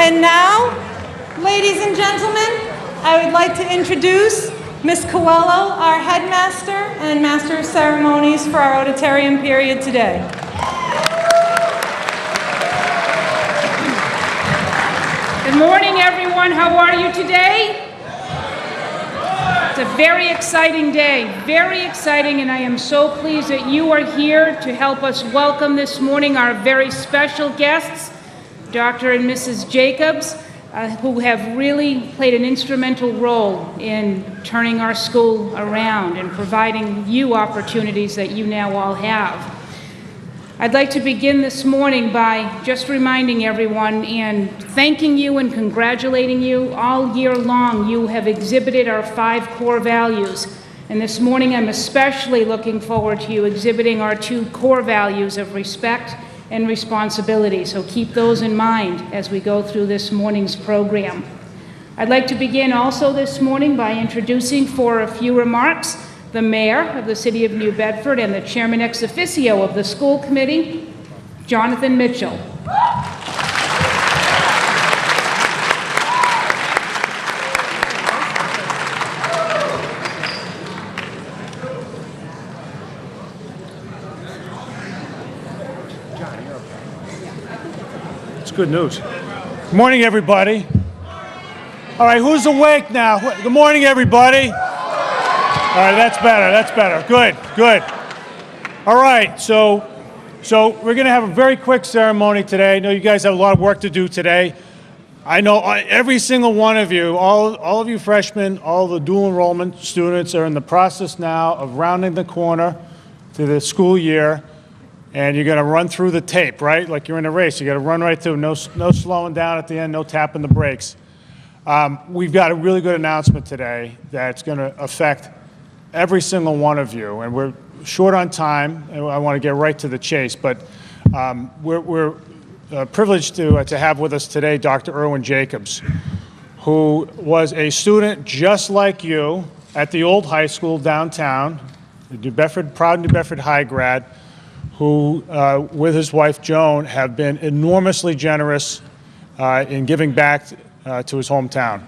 And now, ladies and gentlemen, I would like to introduce Ms. Coelho, our Headmaster and Master of Ceremonies for our auditorium period today. Good morning, everyone. How are you today? It's a very exciting day, very exciting, and I am so pleased that you are here to help us welcome this morning our very special guests, Dr. and Mrs. Jacobs, who have really played an instrumental role in turning our school around and providing you opportunities that you now all have. I'd like to begin this morning by just reminding everyone and thanking you and congratulating you. All year long, you have exhibited our 5 core values. And this morning, I'm especially looking forward to you exhibiting our 2 core values of respect and responsibility. So keep those in mind as we go through this morning's program. I'd like to begin also this morning by introducing for a few remarks the Mayor of the City of New Bedford and the Chairman ex officio of the school committee, Jonathan Mitchell. It's good news. Good morning, everybody. All right, who's awake now? Good morning, everybody. All right, that's better, that's better. Good, good. All right, so we're going to have a very quick ceremony today. I know you guys have a lot of work to do today. I know every single one of you, all of you freshmen, all the dual enrollment students are in the process now of rounding the corner to the school year, and you're going to run through the tape, right? Like you're in a race. You got to run right through, no slowing down at the end, no tapping the brakes. We've got a really good announcement today that's going to affect every single one of you, and we're short on time, and I want to get right to the chase, but we're privileged to have with us today Dr. Irwin Jacobs, who was a student just like you at the old high school downtown, proud New Bedford High grad, who, with his wife Joan, have been enormously generous in giving back to his hometown,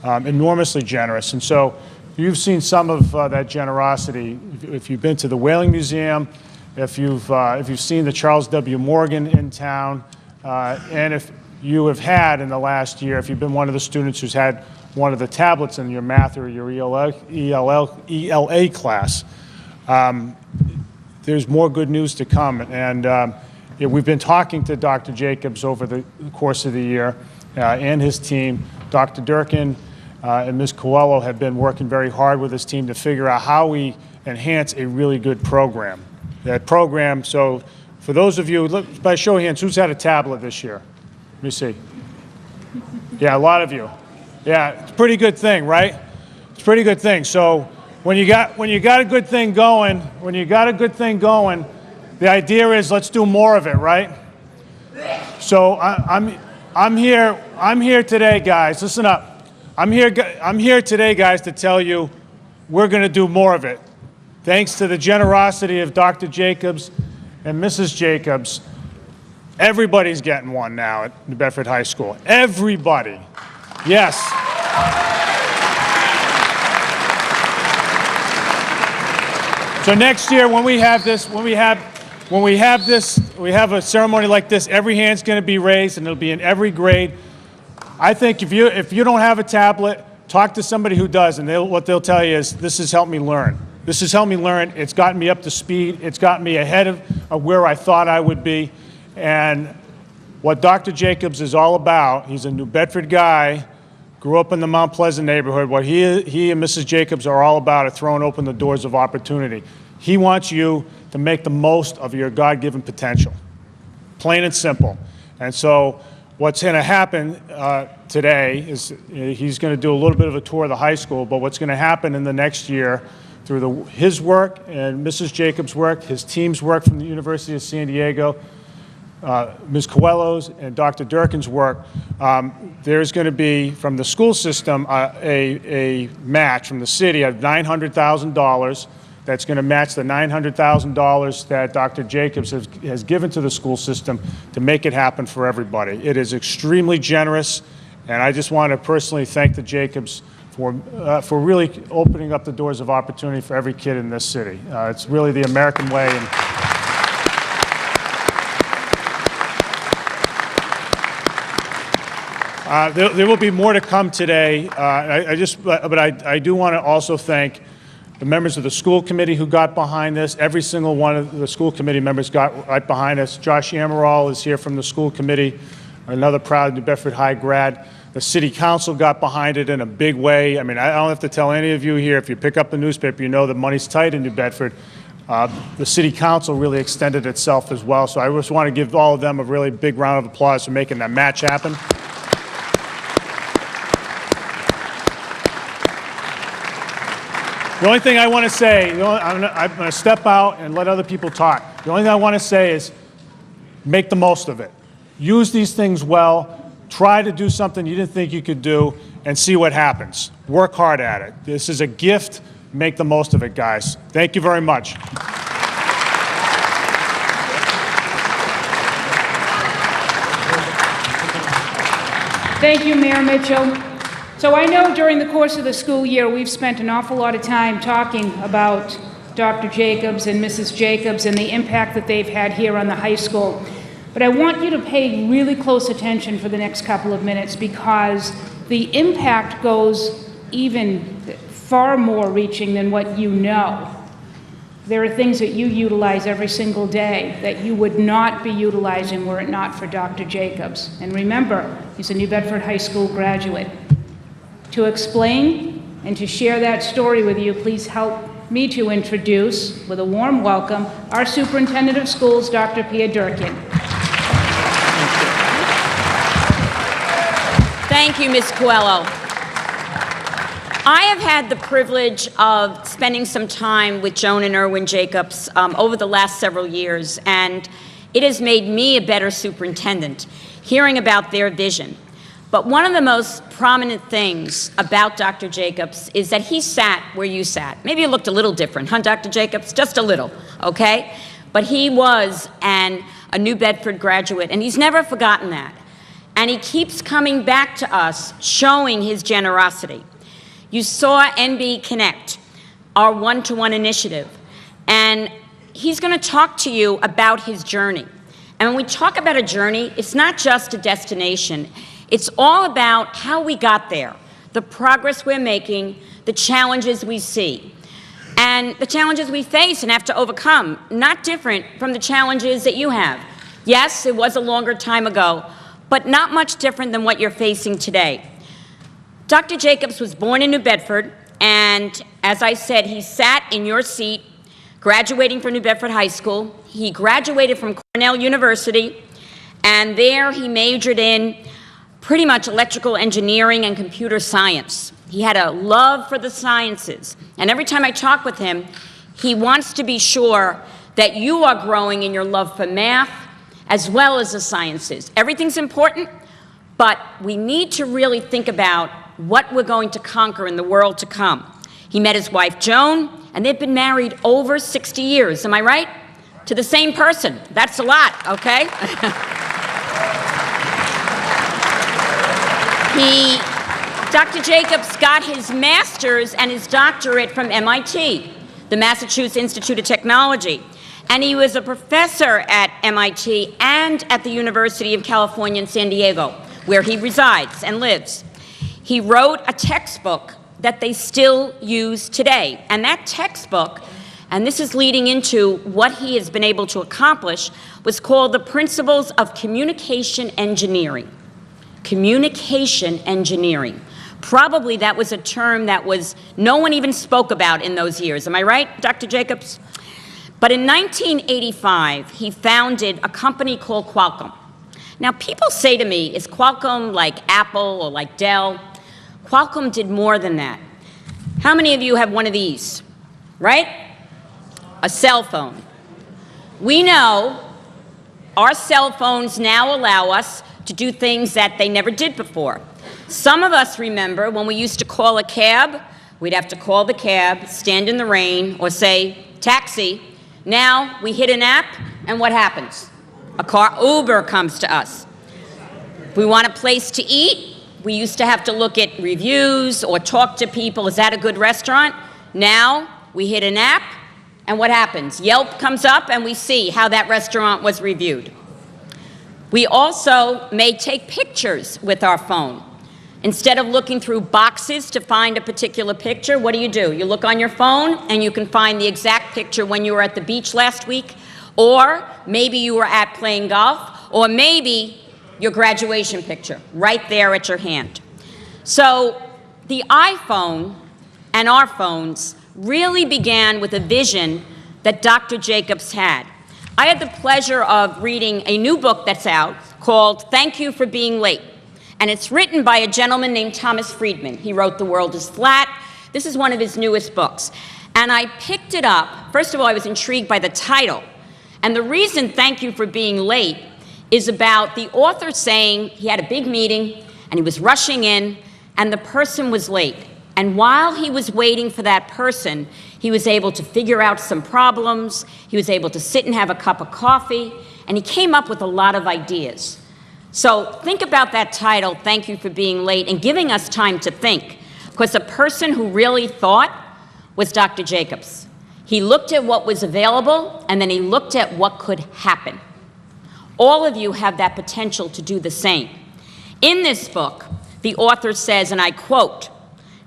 enormously generous, and so you've seen some of that generosity if you've been to the Whaling Museum, if you've seen the Charles W. Morgan in town, and if you have had in the last year, if you've been one of the students who's had one of the tablets in your math or your ELA class. There's more good news to come, and we've been talking to Dr. Jacobs over the course of the year and his team. Dr. Durkin and Ms. Coelho have been working very hard with his team to figure out how we enhance a really good program. That program, so for those of you, by show of hands, who's had a tablet this year? Let me see. Yeah, a lot of you. Yeah, it's a pretty good thing, right? It's a pretty good thing. So when you got a good thing going, the idea is let's do more of it, right? So I'm here today, guys. Listen up. I'm here today, guys, to tell you we're going to do more of it. Thanks to the generosity of Dr. Jacobs and Mrs. Jacobs, everybody's getting one now at New Bedford High School. Everybody. Yes. So next year, when we have a ceremony like this, every hand's going to be raised, and it'll be in every grade. I think if you don't have a tablet, talk to somebody who does, and what they'll tell you is, this has helped me learn. This has helped me learn. It's gotten me up to speed. It's gotten me ahead of where I thought I would be. And what Dr. Jacobs is all about, he's a New Bedford guy, grew up in the Mount Pleasant neighborhood. What he and Mrs. Jacobs are all about are throwing open the doors of opportunity. He wants you to make the most of your God-given potential, plain and simple. And so what's going to happen today is he's going to do a little bit of a tour of the high school, but what's going to happen in the next year through his work and Mrs. Jacobs' work, his team's work from the University of San Diego, Ms. Coelho's and Dr. Durkin's work, there's going to be, from the school system, a match from the city of $900,000 that's going to match the $900,000 that Dr. Jacobs has given to the school system to make it happen for everybody. It is extremely generous, and I just want to personally thank the Jacobs for really opening up the doors of opportunity for every kid in this city. It's really the American way. There will be more to come today. I do want to also thank the members of the school committee who got behind this. Every single one of the school committee members got right behind us. Josh Amaral is here from the school committee, another proud New Bedford High grad. The city council got behind it in a big way. I mean, I don't have to tell any of you here, if you pick up the newspaper, you know that money's tight in New Bedford. The city council really extended itself as well. So I just want to give all of them a really big round of applause for making that match happen. The only thing I want to say, I'm going to step out and let other people talk. The only thing I want to say is make the most of it. Use these things well. Try to do something you didn't think you could do and see what happens. Work hard at it. This is a gift. Make the most of it, guys. Thank you very much. Thank you, Mayor Mitchell. So I know during the course of the school year, we've spent an awful lot of time talking about Dr. Jacobs and Mrs. Jacobs and the impact that they've had here on the high school. But I want you to pay really close attention for the next couple of minutes, because the impact goes even far more reaching than what you know. There are things that you utilize every single day that you would not be utilizing were it not for Dr. Jacobs. And remember, he's a New Bedford High School graduate. To explain and to share that story with you, please help me to introduce, with a warm welcome, our Superintendent of Schools, Dr. Pia Durkin. Thank you, Ms. Coelho. I have had the privilege of spending some time with Joan and Irwin Jacobs over the last several years, and it has made me a better superintendent, hearing about their vision. But one of the most prominent things about Dr. Jacobs is that he sat where you sat. Maybe it looked a little different, huh, Dr. Jacobs? Just a little, okay? But he was a New Bedford graduate, and he's never forgotten that. And he keeps coming back to us, showing his generosity. You saw NB Connect, our one-to-one initiative, and he's going to talk to you about his journey. And when we talk about a journey, it's not just a destination. It's all about how we got there, the progress we're making, the challenges we see, and the challenges we face and have to overcome, not different from the challenges that you have. Yes, it was a longer time ago, but not much different than what you're facing today. Dr. Jacobs was born in New Bedford, and as I said, he sat in your seat, graduating from New Bedford High School. He graduated from Cornell University, and there he majored in pretty much electrical engineering and computer science. He had a love for the sciences, and every time I talk with him, he wants to be sure that you are growing in your love for math as well as the sciences. Everything's important, but we need to really think about what we're going to conquer in the world to come. He met his wife, Joan, and they've been married over 60 years. Am I right? To the same person. That's a lot, okay? Dr. Jacobs got his master's and his doctorate from MIT, the Massachusetts Institute of Technology. And he was a professor at MIT and at the University of California in San Diego, where he resides and lives. He wrote a textbook that they still use today. And that textbook, and this is leading into what he has been able to accomplish, was called The Principles of Communication Engineering. Communication engineering. Probably that was a term that no one even spoke about in those years. Am I right, Dr. Jacobs? But in 1985, he founded a company called Qualcomm. Now, people say to me, is Qualcomm like Apple or like Dell? Qualcomm did more than that. How many of you have one of these, right? A cell phone. We know our cell phones now allow us to do things that they never did before. Some of us remember when we used to call a cab we'd have to call the cab, stand in the rain, or say, taxi. Now we hit an app, and what happens? A car, Uber, comes to us. If we want a place to eat, we used to have to look at reviews or talk to people. Is that a good restaurant? Now we hit an app, and what happens? Yelp comes up, and we see how that restaurant was reviewed. We also may take pictures with our phone. Instead of looking through boxes to find a particular picture, what do? You look on your phone, and you can find the exact picture when you were at the beach last week, or maybe you were at playing golf, or maybe your graduation picture right there at your hand. So the iPhone and our phones really began with a vision that Dr. Jacobs had. I had the pleasure of reading a new book that's out called Thank You for Being Late. And it's written by a gentleman named Thomas Friedman. He wrote The World is Flat. This is one of his newest books. And I picked it up. First of all, I was intrigued by the title. And the reason Thank You for Being Late is about the author saying he had a big meeting and he was rushing in and the person was late. And while he was waiting for that person, he was able to figure out some problems. He was able to sit and have a cup of coffee. And he came up with a lot of ideas. So think about that title, Thank You for Being Late, and giving us time to think. Because the person who really thought was Dr. Jacobs. He looked at what was available, and then he looked at what could happen. All of you have that potential to do the same. In this book, the author says, and I quote,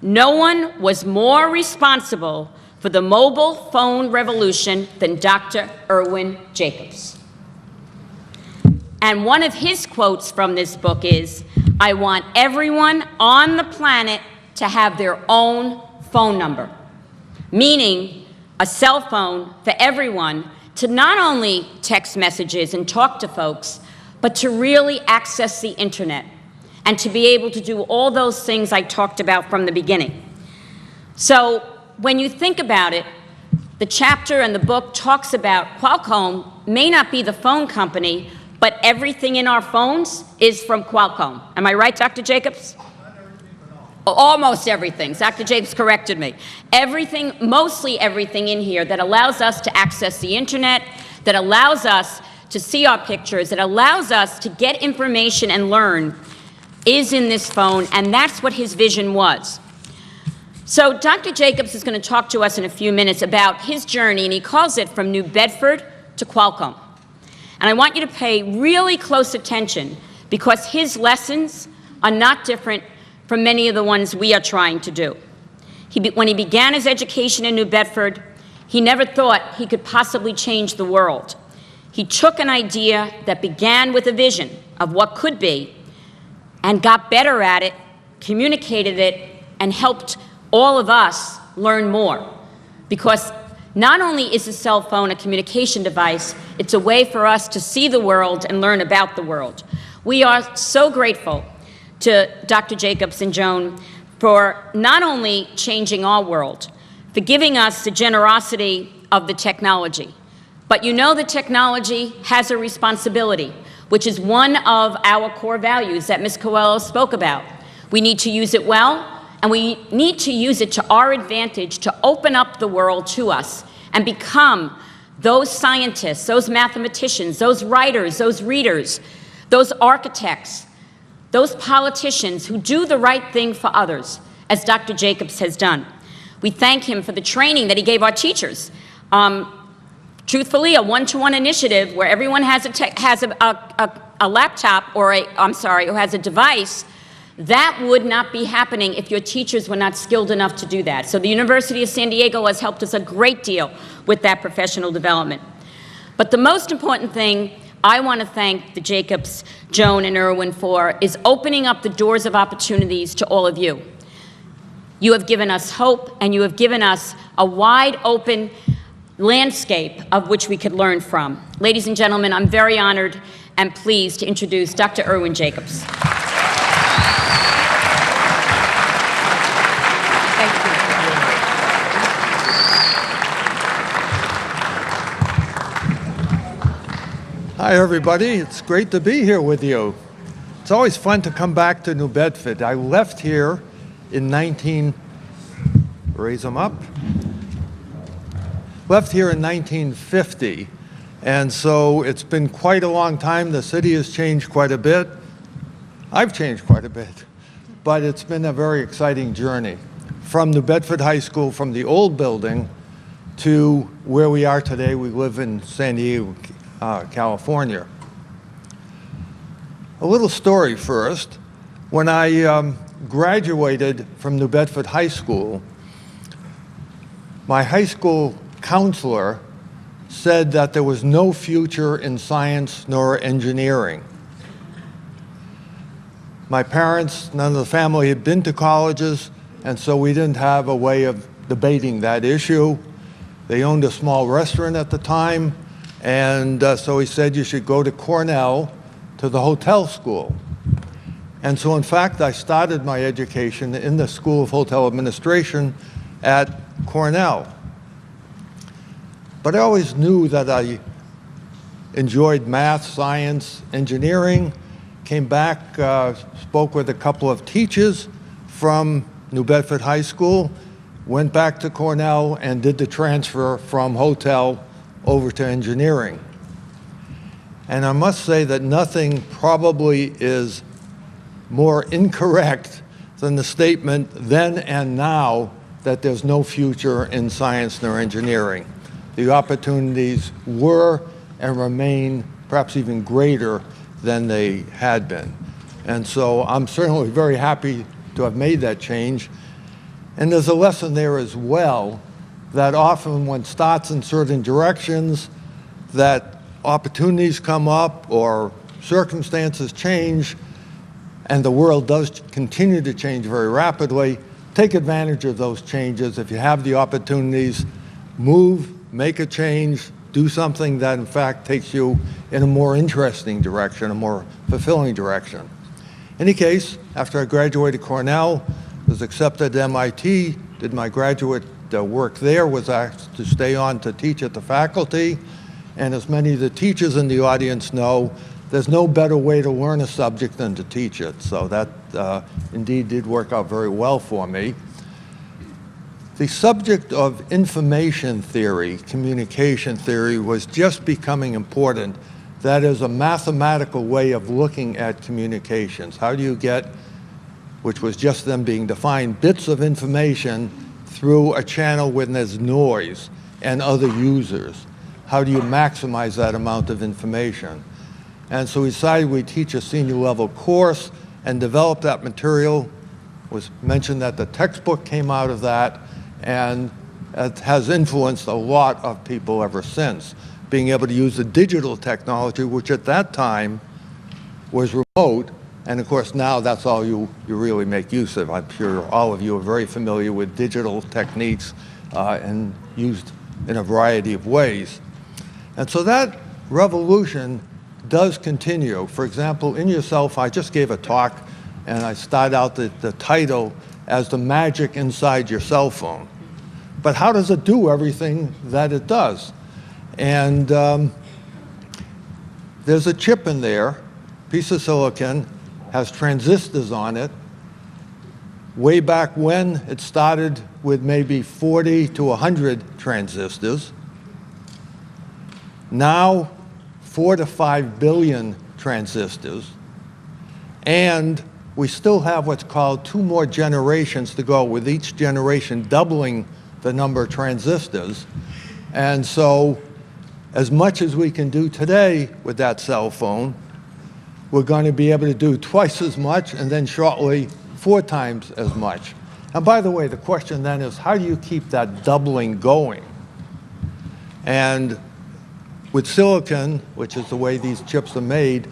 "No one was more responsible for the mobile phone revolution than Dr. Irwin Jacobs." And one of his quotes from this book is, "I want everyone on the planet to have their own phone number," meaning a cell phone for everyone to not only text messages and talk to folks, but to really access the internet and to be able to do all those things I talked about from the beginning. So when you think about it, the chapter and the book talks about Qualcomm may not be the phone company, but everything in our phones is from Qualcomm. Am I right, Dr. Jacobs? Almost everything. Dr. Jacobs corrected me. Everything, mostly everything in here that allows us to access the internet, that allows us to see our pictures, that allows us to get information and learn is in this phone, and that's what his vision was. So Dr. Jacobs is going to talk to us in a few minutes about his journey, and he calls it From New Bedford to Qualcomm. And I want you to pay really close attention because his lessons are not different from many of the ones we are trying to do. When he began his education in New Bedford, he never thought he could possibly change the world. He took an idea that began with a vision of what could be and got better at it, communicated it, and helped all of us learn more. Because not only is a cell phone a communication device, it's a way for us to see the world and learn about the world. We are so grateful to Dr. Jacobs and Joan for not only changing our world, for giving us the generosity of the technology, but you know the technology has a responsibility, which is one of our core values that Ms. Coelho spoke about. We need to use it well, and we need to use it to our advantage to open up the world to us and become those scientists, those mathematicians, those writers, those readers, those architects, those politicians who do the right thing for others, as Dr. Jacobs has done. We thank him for the training that he gave our teachers. Truthfully, a one-to-one initiative where everyone has a laptop or who has a device, that would not be happening if your teachers were not skilled enough to do that. So the University of San Diego has helped us a great deal with that professional development. But the most important thing I want to thank the Jacobs, Joan, and Irwin for is opening up the doors of opportunities to all of you. You have given us hope, and you have given us a wide open landscape of which we could learn from. Ladies and gentlemen, I'm very honored and pleased to introduce Dr. Irwin Jacobs. Hi, everybody. It's great to be here with you. It's always fun to come back to New Bedford. I left here in 19 raise them up. Left here in 1950, and so it's been quite a long time. The city has changed quite a bit. I've changed quite a bit, but it's been a very exciting journey. From New Bedford High School, from the old building, to where we are today. We live in San Diego, California. A little story first. When I graduated from New Bedford High School, my high school counselor said that there was no future in science nor engineering. My parents, none of the family had been to colleges, and so we didn't have a way of debating that issue. They owned a small restaurant at the time, and so he said you should go to Cornell to the hotel school. And so in fact, I started my education in the School of Hotel Administration at Cornell. But I always knew that I enjoyed math, science, engineering, came back, spoke with a couple of teachers from New Bedford High School, went back to Cornell and did the transfer from hotel over to engineering. And I must say that nothing probably is more incorrect than the statement then and now that there's no future in science nor engineering. The opportunities were and remain perhaps even greater than they had been. And so I'm certainly very happy to have made that change. And there's a lesson there as well, that often one starts in certain directions, that opportunities come up or circumstances change, and the world does continue to change very rapidly. Take advantage of those changes. If you have the opportunities, move, make a change, do something that in fact takes you in a more interesting direction, a more fulfilling direction. In any case, after I graduated Cornell, was accepted at MIT, did my graduate work there, was asked to stay on to teach at the faculty. And as many of the teachers in the audience know, there's no better way to learn a subject than to teach it. So that indeed did work out very well for me. The subject of information theory, communication theory, was just becoming important. That is a mathematical way of looking at communications. How do you get, which was just them being defined, bits of information through a channel when there's noise and other users? How do you maximize that amount of information? And so we decided we'd teach a senior level course and develop that material. It was mentioned that the textbook came out of that, and it has influenced a lot of people ever since. Being able to use the digital technology, which at that time was remote, and of course now that's all you really make use of. I'm sure all of you are very familiar with digital techniques and used in a variety of ways. And so that revolution does continue. For example, in yourself, I just gave a talk and I started out the title as the magic inside your cell phone. But how does it do everything that it does? And there's a chip in there, piece of silicon, has transistors on it. Way back when, it started with maybe 40 to 100 transistors. Now, 4 to 5 billion transistors. And we still have what's called 2 more generations to go, with each generation doubling the number of transistors. And so, as much as we can do today with that cell phone, we're going to be able to do twice as much, and then shortly 4 times as much. And by the way, the question then is, how do you keep that doubling going? And with silicon, which is the way these chips are made,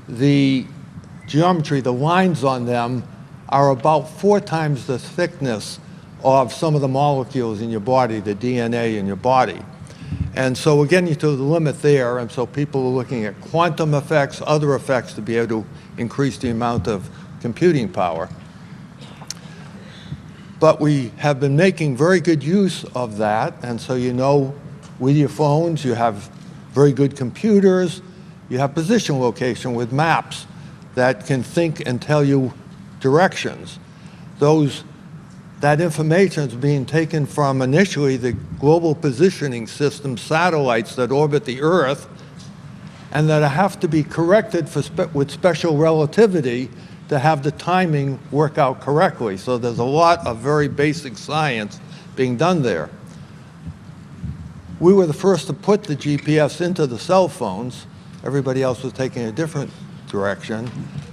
the geometry, the lines on them, are about 4 times the thickness of some of the molecules in your body, the DNA in your body. And so we're getting to the limit there, and so people are looking at quantum effects, other effects to be able to increase the amount of computing power. But we have been making very good use of that, and so you know, with your phones, you have very good computers, you have position location with maps that can think and tell you directions. that information is being taken from initially the global positioning system satellites that orbit the Earth, and that have to be corrected with special relativity to have the timing work out correctly. So there's a lot of very basic science being done there. We were the first to put the GPS into the cell phones. Everybody else was taking a different direction.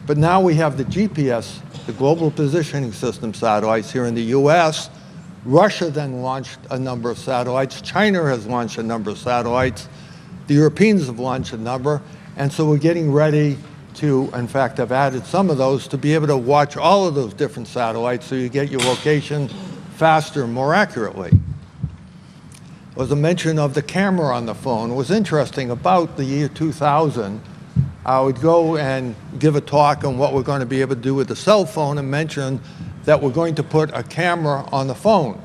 But now we have the GPS, the Global Positioning System satellites here in the US. Russia then launched a number of satellites. China has launched a number of satellites. The Europeans have launched a number. And so we're getting ready to, in fact, have added some of those to be able to watch all of those different satellites so you get your location faster and more accurately. There was a mention of the camera on the phone. It was interesting, about the year 2000, I would go and give a talk on what we're going to be able to do with the cell phone and mention that we're going to put a camera on the phone.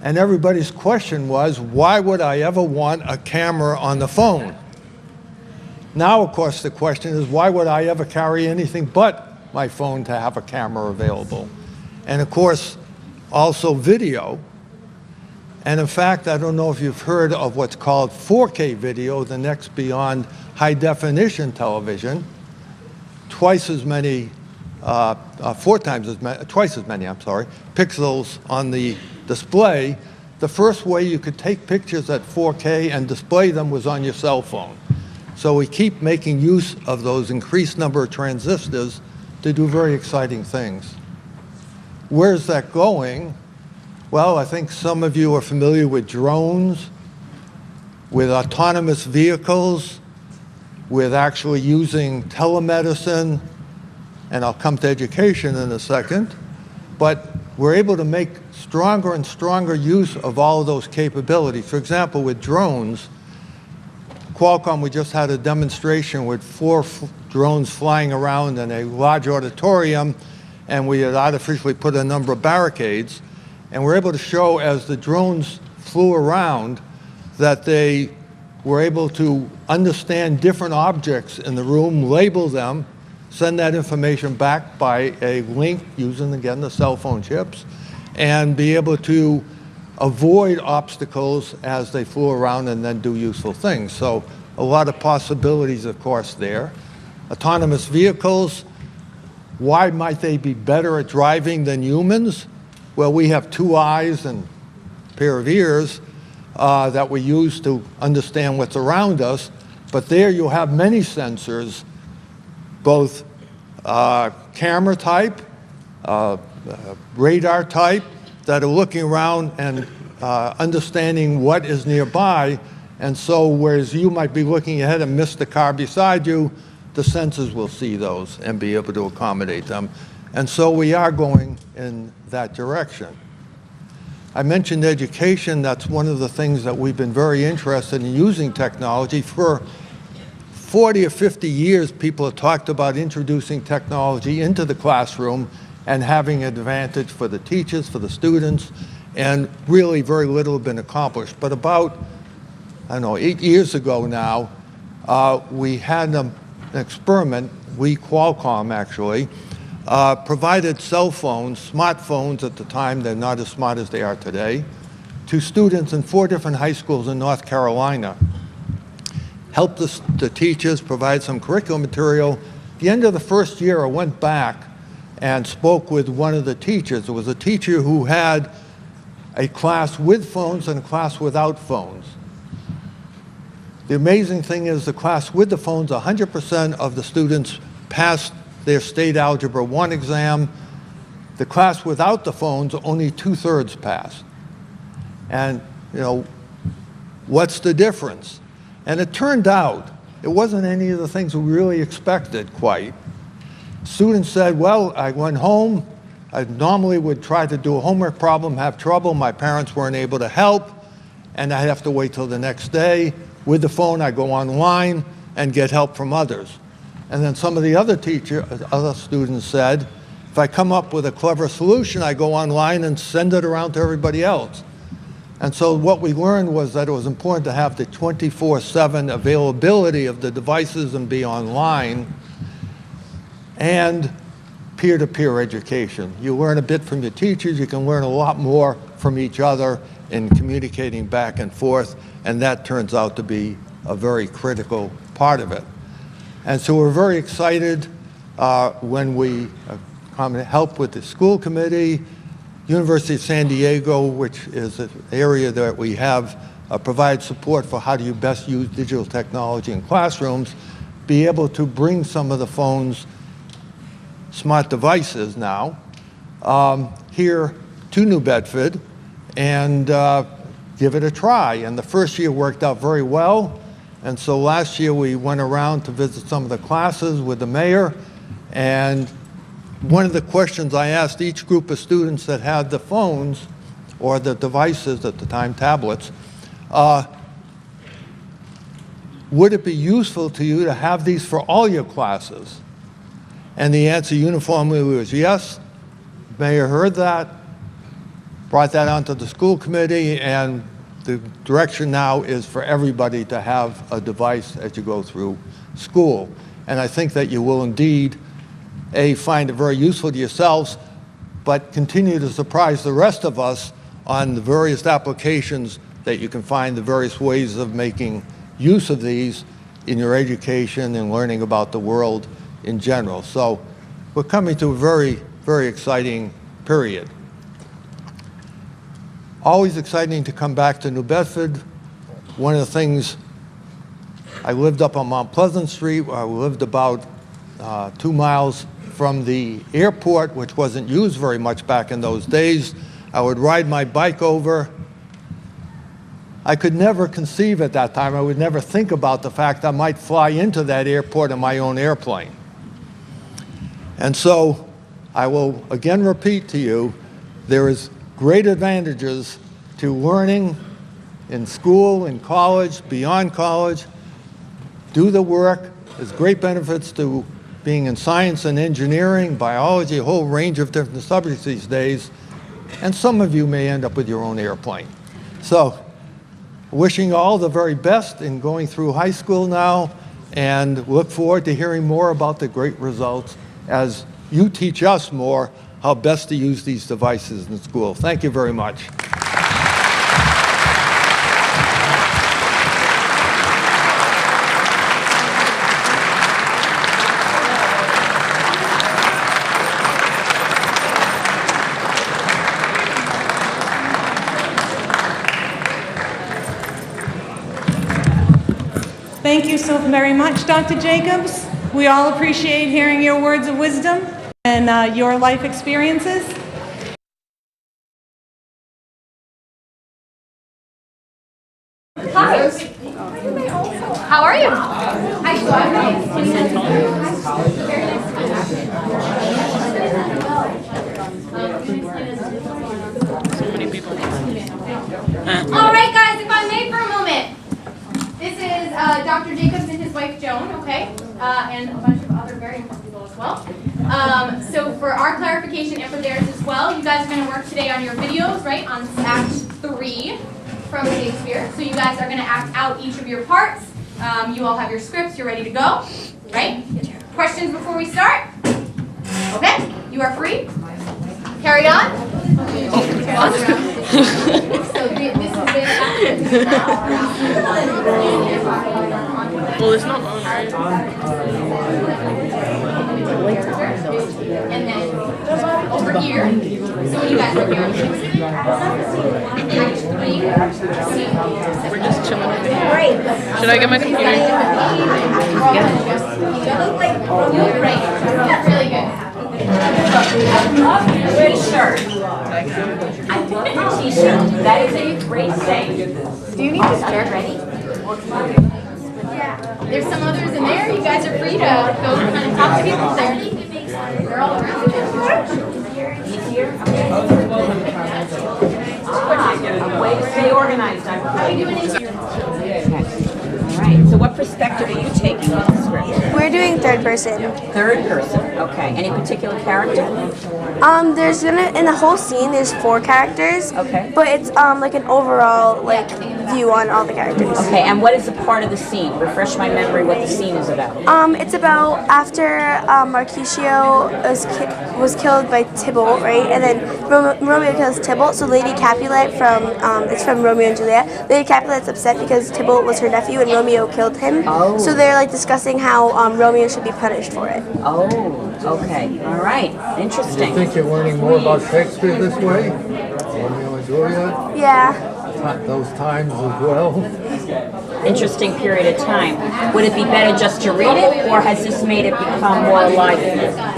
And everybody's question was, why would I ever want a camera on the phone? Now, of course, the question is, why would I ever carry anything but my phone to have a camera available? And of course, also video. And in fact, I don't know if you've heard of what's called 4K video, the next beyond high definition television. Twice as many, twice as many, pixels on the display. The first way you could take pictures at 4K and display them was on your cell phone. So we keep making use of those increased number of transistors to do very exciting things. Where's that going? Well, I think some of you are familiar with drones, with autonomous vehicles, with actually using telemedicine, and I'll come to education in a second. But we're able to make stronger and stronger use of all of those capabilities. For example, with drones, Qualcomm, we just had a demonstration with 4 drones flying around in a large auditorium, and we had artificially put a number of barricades. And we're able to show, as the drones flew around, that they were able to understand different objects in the room, label them, send that information back by a link using, again, the cell phone chips, and be able to avoid obstacles as they flew around and then do useful things. So a lot of possibilities, of course, there. Autonomous vehicles, why might they be better at driving than humans? Well, we have 2 eyes and a pair of ears that we use to understand what's around us, but there you'll have many sensors, both camera type, radar type, that are looking around and understanding what is nearby. And so whereas you might be looking ahead and miss the car beside you, the sensors will see those and be able to accommodate them. And so we are going in that direction. I mentioned education. That's one of the things that we've been very interested in using technology. For 40 or 50 years, people have talked about introducing technology into the classroom and having an advantage for the teachers, for the students, and really very little has been accomplished. But about, 8 years ago now, we had an experiment, Qualcomm actually, provided cell phones, smartphones at the time, they're not as smart as they are today, to students in 4 different high schools in North Carolina. Helped the teachers provide some curriculum material. At the end of the first year, I went back and spoke with one of the teachers. It was a teacher who had a class with phones and a class without phones. The amazing thing is the class with the phones, 100% of the students passed their state Algebra 1 exam. The class without the phones, only 2/3 passed. And, what's the difference? And it turned out it wasn't any of the things we really expected quite. Students said, well, I went home. I normally would try to do a homework problem, have trouble. My parents weren't able to help, and I'd have to wait till the next day. With the phone, I go online and get help from others. And then some of the other students said, if I come up with a clever solution, I go online and send it around to everybody else. And so what we learned was that it was important to have the 24/7 availability of the devices and be online, and peer-to-peer education. You learn a bit from your teachers, you can learn a lot more from each other in communicating back and forth, and that turns out to be a very critical part of it. And so we're very excited when we come and help with the school committee. University of San Diego, which is an area that we have provide support for how do you best use digital technology in classrooms, be able to bring some of the phones, smart devices now, here to New Bedford and give it a try. And the first year worked out very well. And so last year we went around to visit some of the classes with the mayor, and one of the questions I asked each group of students that had the phones, or the devices at the time, tablets, would it be useful to you to have these for all your classes? And the answer uniformly was yes. Mayor heard that, brought that onto the school committee, and the direction now is for everybody to have a device as you go through school. And I think that you will indeed, A, find it very useful to yourselves, but continue to surprise the rest of us on the various applications that you can find, the various ways of making use of these in your education and learning about the world in general. So we're coming to a very, very exciting period. Always exciting to come back to New Bedford. One of the things, I lived up on Mount Pleasant Street, where I lived about 2 miles from the airport, which wasn't used very much back in those days. I would ride my bike over. I could never conceive at that time, I would never think about the fact I might fly into that airport in my own airplane. And so I will again repeat to you, there is great advantages to learning in school, in college, beyond college. Do the work. There's great benefits to being in science and engineering, biology, a whole range of different subjects these days. And some of you may end up with your own airplane. So, wishing you all the very best in going through high school now, and look forward to hearing more about the great results as you teach us more how best to use these devices in school. Thank you very much. Thank you so very much, Dr. Jacobs. We all appreciate hearing your words of wisdom and your life experiences. Hi. How are you? All right, guys, if I may for a moment. This is Dr. Jacobs and his wife Joan, okay? And a bunch of other very important people as well. So for our clarification and for theirs as well, you guys are going to work today on your videos, right? On Act 3 from Shakespeare. So you guys are going to act out each of your parts. You all have your scripts, you're ready to go, right? Questions before we start? Okay, you are free. Carry on. So this has been well, it's not on, right? And then over here. So when you guys are here, We're just chilling in here. Should I get my computer? Great. That's really good. Good shirt. I love your t-shirt. That is a great thing. Do you need this shirt ready? Yeah. There's some others in there. You guys are free to go kind of talk to people there. They're all around. Way to stay organized. How are you doing in here? All right. So what perspective are you taking with the script? We're doing third person. Third person. Okay. Any particular character? There's in the whole scene there's 4 characters. Okay. But it's like an overall like view on all the characters. Okay, and what is a part of the scene? Refresh my memory what the scene is about. It's about after Mercutio was killed by Tybalt, right? And then Romeo kills Tybalt, so Lady Capulet it's from Romeo and Juliet. Lady Capulet's upset because Tybalt was her nephew and Romeo killed him. Oh. So they're like discussing how Romeo should be punished for it. Oh, okay. All right. Interesting. You think you're learning more about Shakespeare this way? Romeo and Juliet? Yeah. Those times as well? Interesting period of time. Would it be better just to read it, or has this made it become more alive?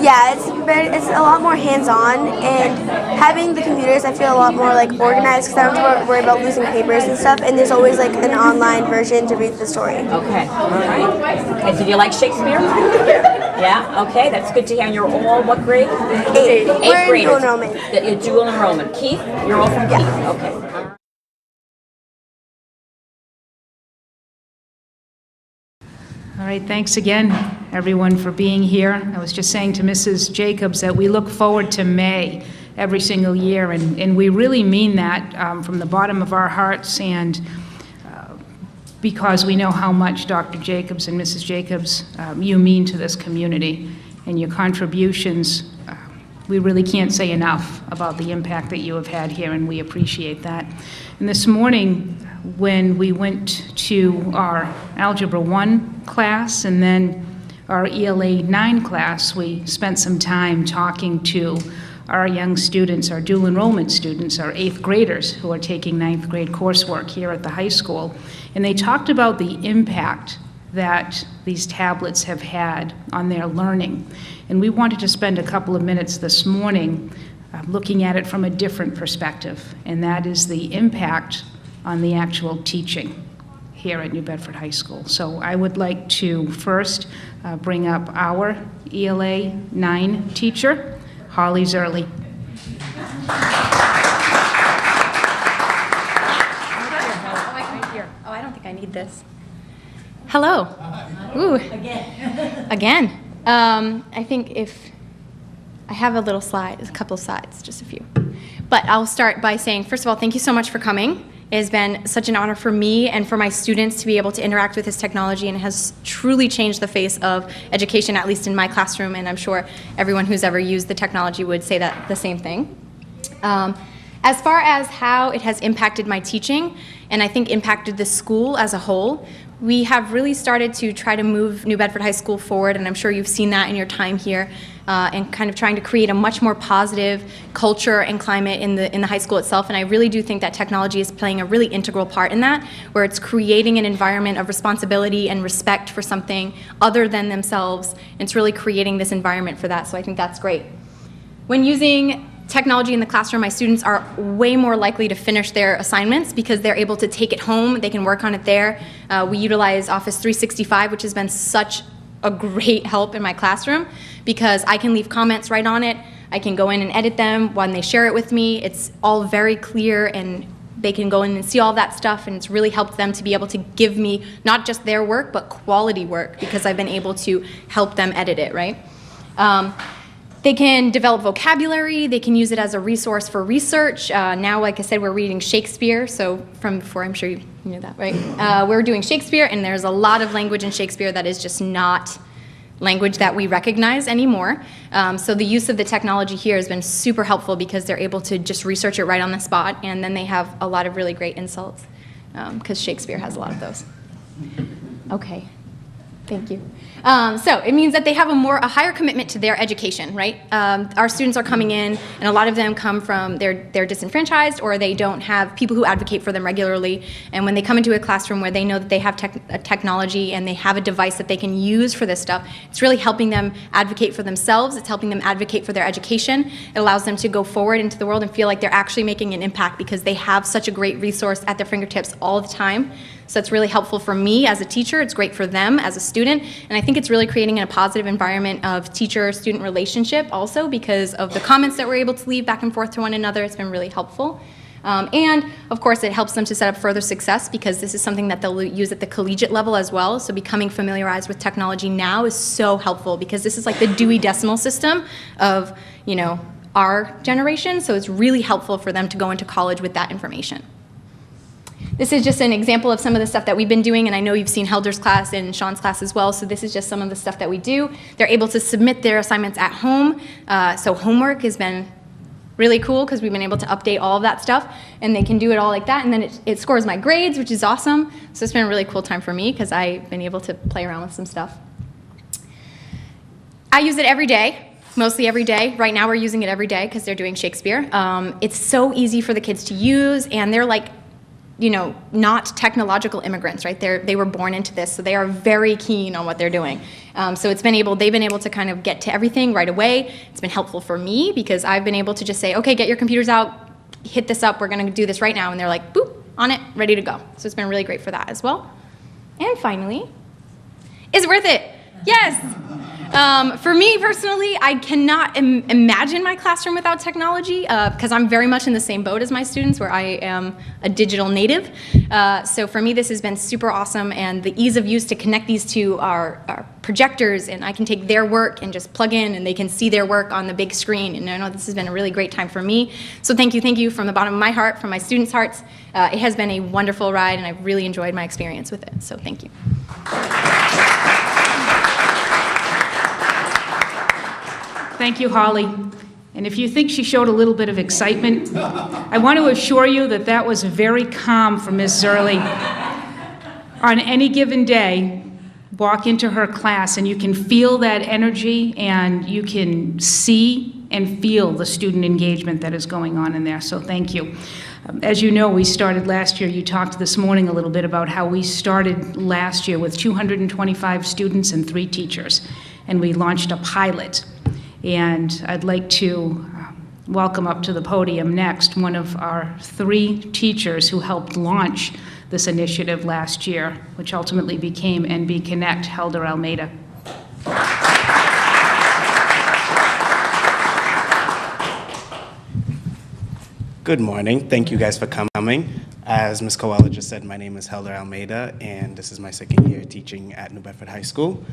Yeah, it's a lot more hands-on, and having the computers, I feel a lot more like organized because I don't have to worry about losing papers and stuff, and there's always like an online version to read the story. Okay, all right. Okay, so do you like Shakespeare? Yeah, okay, that's good to hear. And you're all what grade? Eighth. Eighth We're in graders. dual enrollment. You're dual enrollment. Keith, you're all from Keith? Okay. All right, thanks again, everyone, for being here. I was just saying to Mrs. Jacobs that we look forward to May every single year, and we really mean that from the bottom of our hearts, and because we know how much Dr. Jacobs and Mrs. Jacobs, you mean to this community, and your contributions, we really can't say enough about the impact that you have had here, and we appreciate that. And this morning, when we went to our Algebra 1 class and then our ELA 9 class, we spent some time talking to our young students, our dual enrollment students, our 8th graders who are taking 9th grade coursework here at the high school. And they talked about the impact that these tablets have had on their learning. And we wanted to spend a couple of minutes this morning looking at it from a different perspective, and that is the impact on the actual teaching here at New Bedford High School. So I would like to first bring up our ELA 9 teacher, Holly Zerley. Oh, I don't think I need this. Hello. Ooh. Again. I think if I have a little slide, a couple of slides, just a few. But I'll start by saying, first of all, thank you so much for coming. It has been such an honor for me and for my students to be able to interact with this technology, and it has truly changed the face of education, at least in my classroom, and I'm sure everyone who's ever used the technology would say that the same thing. As far as how it has impacted my teaching, and I think impacted the school as a whole, we have really started to try to move New Bedford High School forward, and I'm sure you've seen that in your time here, and kind of trying to create a much more positive culture and climate in the high school itself. And I really do think that technology is playing a really integral part in that, where it's creating an environment of responsibility and respect for something other than themselves. And it's really creating this environment for that, so I think that's great. When using technology in the classroom, my students are way more likely to finish their assignments because they're able to take it home, they can work on it there. We utilize Office 365, which has been such a great help in my classroom because I can leave comments right on it, I can go in and edit them when they share it with me. It's all very clear and they can go in and see all that stuff, and it's really helped them to be able to give me not just their work, but quality work because I've been able to help them edit it, right? They can develop vocabulary, they can use it as a resource for research. Now, like I said, we're reading Shakespeare, so from before, I'm sure you knew that, right? We're doing Shakespeare, and there's a lot of language in Shakespeare that is just not language that we recognize anymore. So the use of the technology here has been super helpful because they're able to just research it right on the spot, and then they have a lot of really great insults because Shakespeare has a lot of those. Okay, thank you. So it means that they have a higher commitment to their education, right? Our students are coming in, and a lot of them come from, they're disenfranchised, or they don't have people who advocate for them regularly. And when they come into a classroom where they know that they have technology and they have a device that they can use for this stuff, it's really helping them advocate for themselves. It's helping them advocate for their education. It allows them to go forward into the world and feel like they're actually making an impact because they have such a great resource at their fingertips all the time. So it's really helpful for me as a teacher. It's great for them as a student. And I think it's really creating a positive environment of teacher-student relationship also because of the comments that we're able to leave back and forth to one another. It's been really helpful. And of course, it helps them to set up further success because this is something that they'll use at the collegiate level as well. So becoming familiarized with technology now is so helpful because this is like the Dewey Decimal System of, you know, our generation. So it's really helpful for them to go into college with that information. This is just an example of some of the stuff that we've been doing, and I know you've seen Helder's class and Sean's class as well, so this is just some of the stuff that we do. They're able to submit their assignments at home, so homework has been really cool because we've been able to update all of that stuff, and they can do it all like that, and then it scores my grades, which is awesome. So it's been a really cool time for me because I've been able to play around with some stuff. I use it every day, mostly every day. Right now we're using it every day because they're doing Shakespeare. It's so easy for the kids to use, and they're like, you know, not technological immigrants, right? They were born into this, so they are very keen on what they're doing. So they've been able to kind of get to everything right away. It's been helpful for me because I've been able to just say, okay, get your computers out, hit this up, we're gonna do this right now, and they're like, boop, on it, ready to go. So it's been really great for that as well. And finally, is it worth it? Yes. For me personally, I cannot imagine my classroom without technology because I'm very much in the same boat as my students where I am a digital native. So for me, this has been super awesome, and the ease of use to connect these to our projectors, and I can take their work and just plug in and they can see their work on the big screen, and I know this has been a really great time for me. So thank you from the bottom of my heart, from my students' hearts. It has been a wonderful ride, and I've really enjoyed my experience with it, so thank you. Thank you, Holly. And if you think she showed a little bit of excitement, I want to assure you that that was very calm for Ms. Zerly. On any given day, walk into her class and you can feel that energy and you can see and feel the student engagement that is going on in there, so thank you. As you know, we started last year. You talked this morning a little bit about how we started last year with 225 students and 3 teachers, and we launched a pilot. And I'd like to welcome up to the podium next one of our 3 teachers who helped launch this initiative last year, which ultimately became NB Connect, Helder Almeida. Good morning. Thank you guys for coming. As Ms. Coelho just said, my name is Helder Almeida, and this is my 2nd year teaching at New Bedford High School.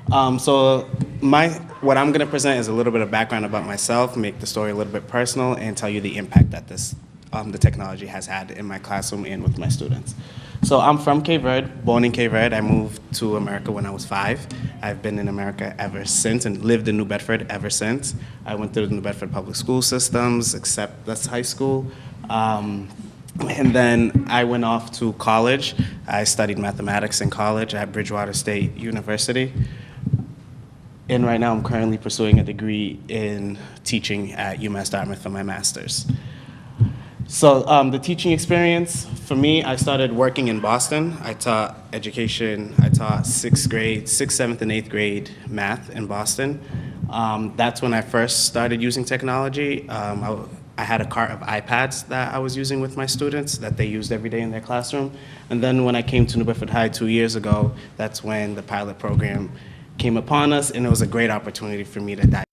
What I'm going to present is a little bit of background about myself, make the story a little bit personal, and tell you the impact that the technology has had in my classroom and with my students. So I'm from Cape Verde, born in Cape Verde. I moved to America when I was 5. I've been in America ever since and lived in New Bedford ever since. I went through the New Bedford public school systems, except that's high school. And then I went off to college. I studied mathematics in college at Bridgewater State University. And right now I'm currently pursuing a degree in teaching at UMass Dartmouth for my master's. So the teaching experience, for me, I started working in Boston. I taught education. I taught 6th grade, 6th, 7th, and 8th grade math in Boston. That's when I first started using technology. I had a cart of iPads that I was using with my students that they used every day in their classroom. And then when I came to New Bedford High 2 years ago, that's when the pilot program came upon us, and it was a great opportunity for me to dive.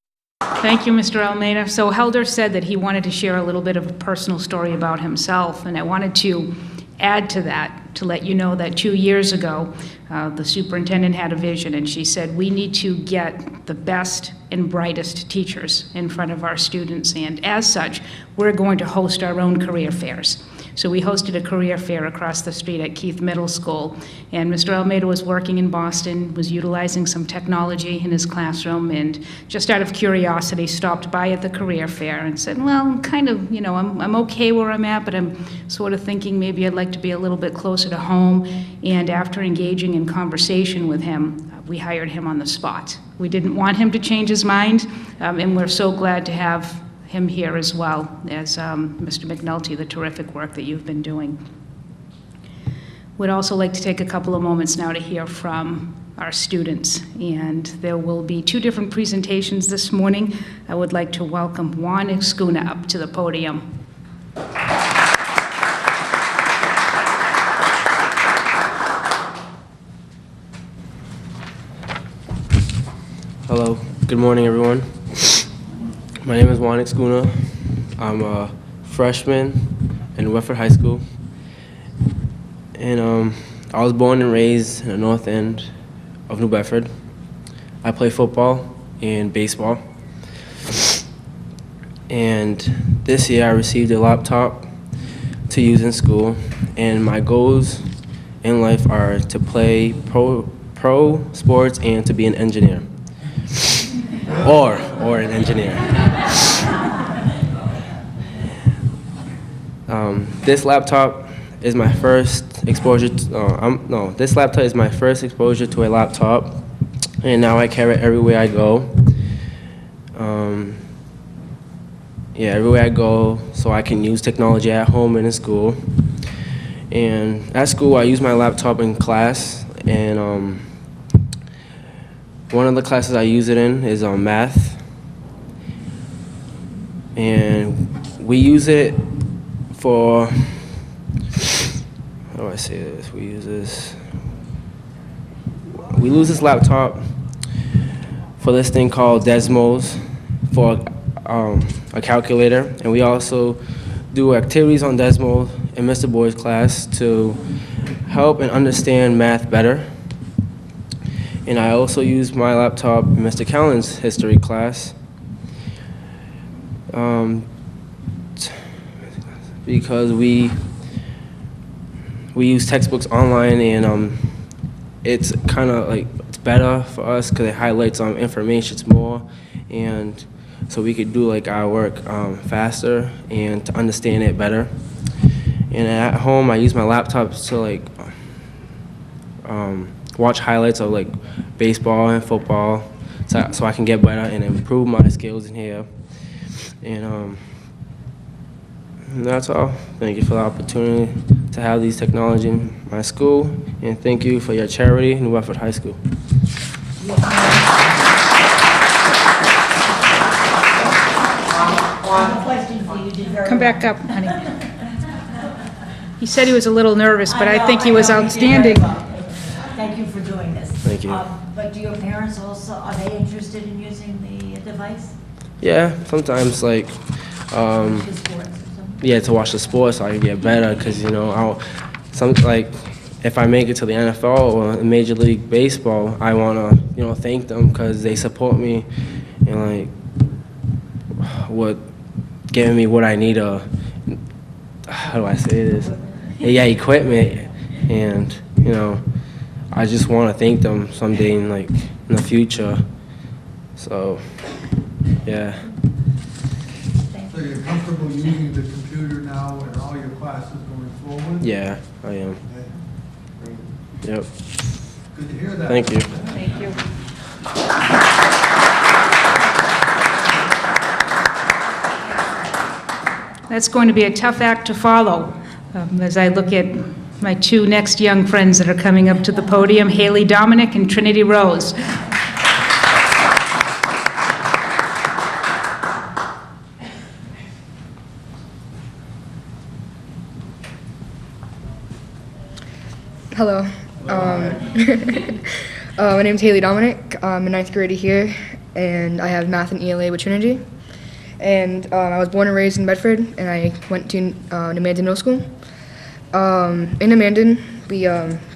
Thank you, Mr. Almeida. So Helder said that he wanted to share a little bit of a personal story about himself, and I wanted to add to that to let you know that 2 years ago, the superintendent had a vision, and she said, we need to get the best and brightest teachers in front of our students, and as such, we're going to host our own career fairs. So we hosted a career fair across the street at Keith Middle School, and Mr. Almeida was working in Boston, was utilizing some technology in his classroom, and just out of curiosity stopped by at the career fair and said, well, I'm kind of, you know, I'm okay where I'm at, but I'm sort of thinking maybe I'd like to be a little bit closer to home. And after engaging in conversation with him, we hired him on the spot. We didn't want him to change his mind, and we're so glad to have him here as well as Mr. McNulty, the terrific work that you've been doing. Would also like to take a couple of moments now to hear from our students, and there will be 2 different presentations this morning. I would like to welcome Juan and Escudo up to the podium. Hello, good morning everyone. My name is Juan Escudo. I'm a freshman in New Bedford High School. And I was born and raised in the north end of New Bedford. I play football and baseball. And this year I received a laptop to use in school, and my goals in life are to play pro sports and to be an engineer, or an engineer. This laptop is my first exposure. This laptop is my first exposure to a laptop, and now I carry it everywhere I go. Everywhere I go, so I can use technology at home and in school. And at school, I use my laptop in class, and one of the classes I use it in is math. And we use it for, how do I say this? We use this laptop for this thing called Desmos, for a calculator, and we also do activities on Desmos in Mr. Boyd's class to help and understand math better. And I also use my laptop in Mr. Callan's history class because we use textbooks online, and it's kind of like it's better for us because it highlights information more, and so we could do like our work faster and to understand it better. And at home, I use my laptop to like watch highlights of like baseball and football, so I can get better and improve my skills in here. And that's all. Thank you for the opportunity to have these technology in my school, and thank you for your charity, New Bedford High School. Come back up, honey. He said he was a little nervous, but I think he was outstanding. Thank you for doing this. Thank you. But do your parents also, are they interested in using the device? Yeah, sometimes like, to watch the sports so I can get better, because if I make it to the NFL or Major League Baseball, I want to thank them because they support me and giving me what I need how do I say this? Equipment, and I just want to thank them someday in the future. So, yeah. So you're comfortable using the computer now in all your classes going forward? Yeah, I am. Okay. Yep. Good to hear that. Thank you. Thank you. That's going to be a tough act to follow as I look at my two next young friends that are coming up to the podium, Hailey, Dominick, and Trinity Rose. Hello. My name is Hailey Dominick. I'm in 9th grade here, and I have math and ELA with Trinity. And I was born and raised in Bedford, and I went to Amanda Middle School. In Amanda, we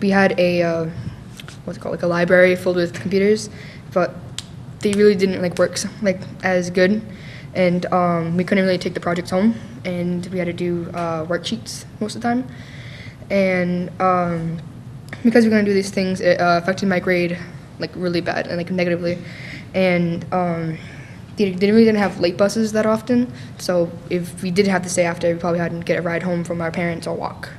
had a a library filled with computers, but they really didn't work as good, and we couldn't really take the projects home, and we had to do worksheets most of the time. And because we're going to do these things, it affected my grade really bad and negatively. And they really didn't have late buses that often, so if we did have to stay after, we probably had to get a ride home from our parents or walk.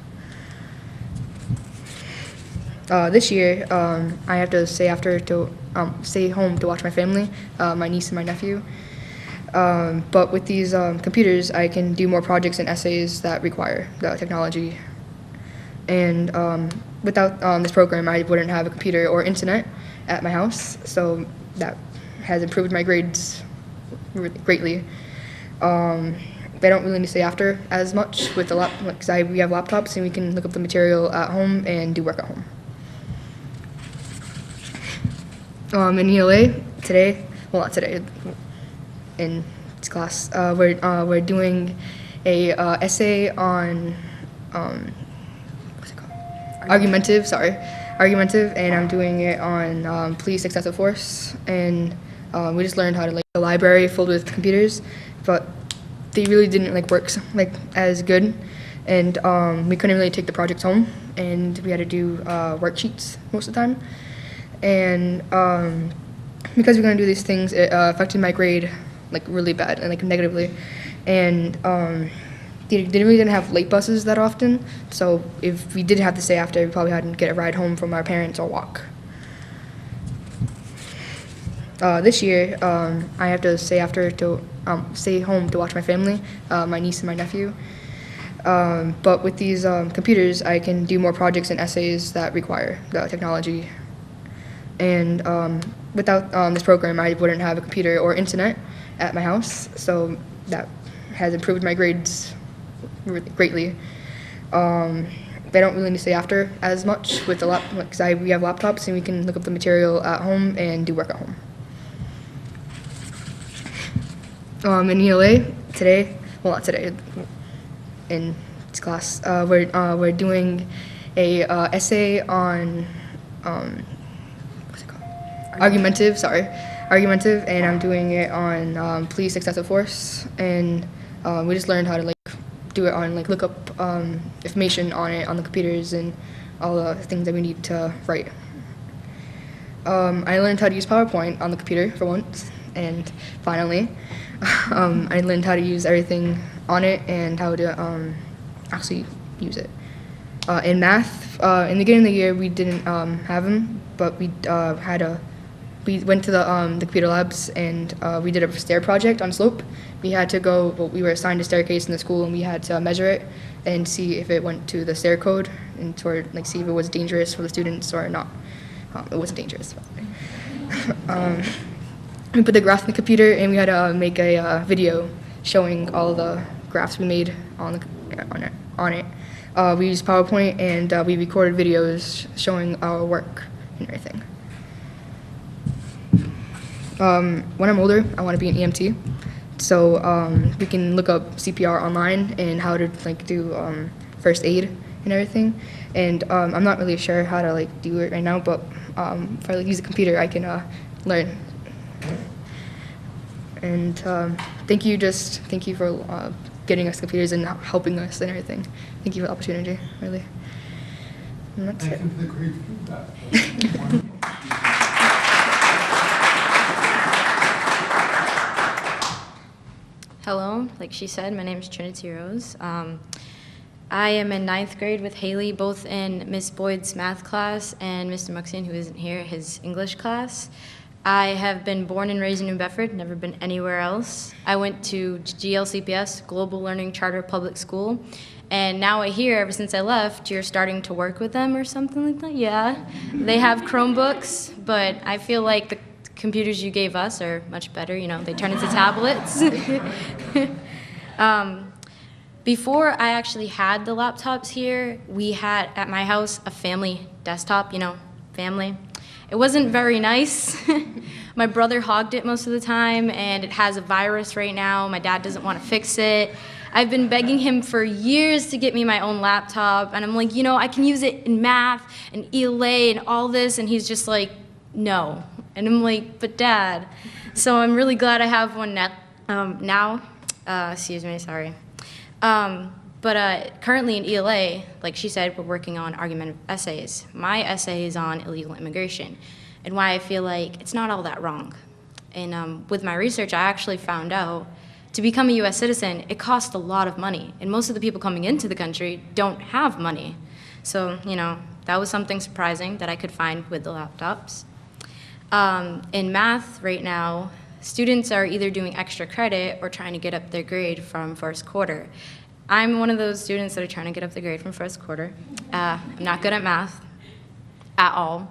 This year, I have to stay home to watch my family, my niece and my nephew. But with these computers, I can do more projects and essays that require the technology. And without this program, I wouldn't have a computer or internet at my house, so that has improved my grades greatly. They don't really need to stay after as much with the because we have laptops and we can look up the material at home and do work at home. In ELA today, well not today, in this class, we're doing a essay on argumentative, and I'm doing it on police excessive force, and we just learned how to a library filled with computers, but they really didn't work as good, And we couldn't really take the projects home, and we had to do worksheets most of the time. And because we're going to do these things, it affected my grade like really bad and like negatively. And they really didn't have late buses that often, so if we did have to stay after, we probably had to get a ride home from our parents or walk. This year, I have to stay stay home to watch my family, my niece and my nephew. But with these computers, I can do more projects and essays that require the technology. And without this program, I wouldn't have a computer or internet at my house, so that has improved my grades greatly. They don't really need to stay after as much with the because we have laptops and we can look up the material at home and do work at home. In ELA today, well not today, in this class, we're doing a essay on what's it called? Argumentative, and I'm doing it on police excessive force, and we just learned how to do it on look up information on it on the computers and all the things that we need to write. I learned how to use PowerPoint on the computer for once, and finally, I learned how to use everything on it and how to actually use it. In math, in the beginning of the year, we didn't have them, but we went to the computer labs and we did a stair project on slope. We had to go, we were assigned a staircase in the school and we had to measure it and see if it went to the stair code and sort of see if it was dangerous for the students or not. It wasn't dangerous. We put the graph in the computer and we had to make a video showing all the graphs we made on it. We used PowerPoint and we recorded videos showing our work and everything. When I'm older, I want to be an EMT, so we can look up CPR online and how to do first aid and everything. And I'm not really sure how to do it right now, but if I use a computer, I can learn. And thank you for getting us computers and helping us and everything. Thank you for the opportunity, really. And that's it. Thank you for the great feedback. Hello, like she said, my name is Trinity Rose. I am in 9th grade with Hailey, both in Miss Boyd's math class and Mr. Muxian, who isn't here, his English class. I have been born and raised in New Bedford, never been anywhere else. I went to GLCPS, Global Learning Charter Public School, and now I hear, ever since I left, you're starting to work with them or something like that. Yeah, they have Chromebooks, but I feel like the computers you gave us are much better, they turn into tablets. Before I actually had the laptops here, we had at my house a family desktop, family. It wasn't very nice. My brother hogged it most of the time, and it has a virus right now. My dad doesn't want to fix it. I've been begging him for years to get me my own laptop, and I'm like, I can use it in math and ELA and all this, and he's just like, no. And I'm like, but Dad. So I'm really glad I have one now. Excuse me, sorry. But currently in ELA, like she said, we're working on argumentative essays. My essay is on illegal immigration and why I feel like it's not all that wrong. And with my research, I actually found out to become a U.S. citizen, it costs a lot of money. And most of the people coming into the country don't have money. So, that was something surprising that I could find with the laptops. In math right now, students are either doing extra credit or trying to get up their grade from first quarter. I'm one of those students that are trying to get up the grade from first quarter. I'm not good at math at all.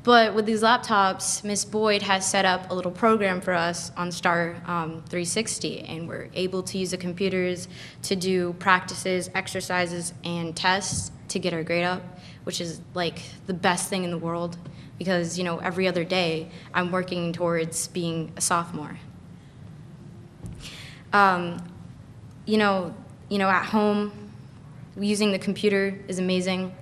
But with these laptops, Ms. Boyd has set up a little program for us on Star 360, and we're able to use the computers to do practices, exercises, and tests to get our grade up, which is like the best thing in the world because, every other day I'm working towards being a sophomore. At home, using the computer is amazing.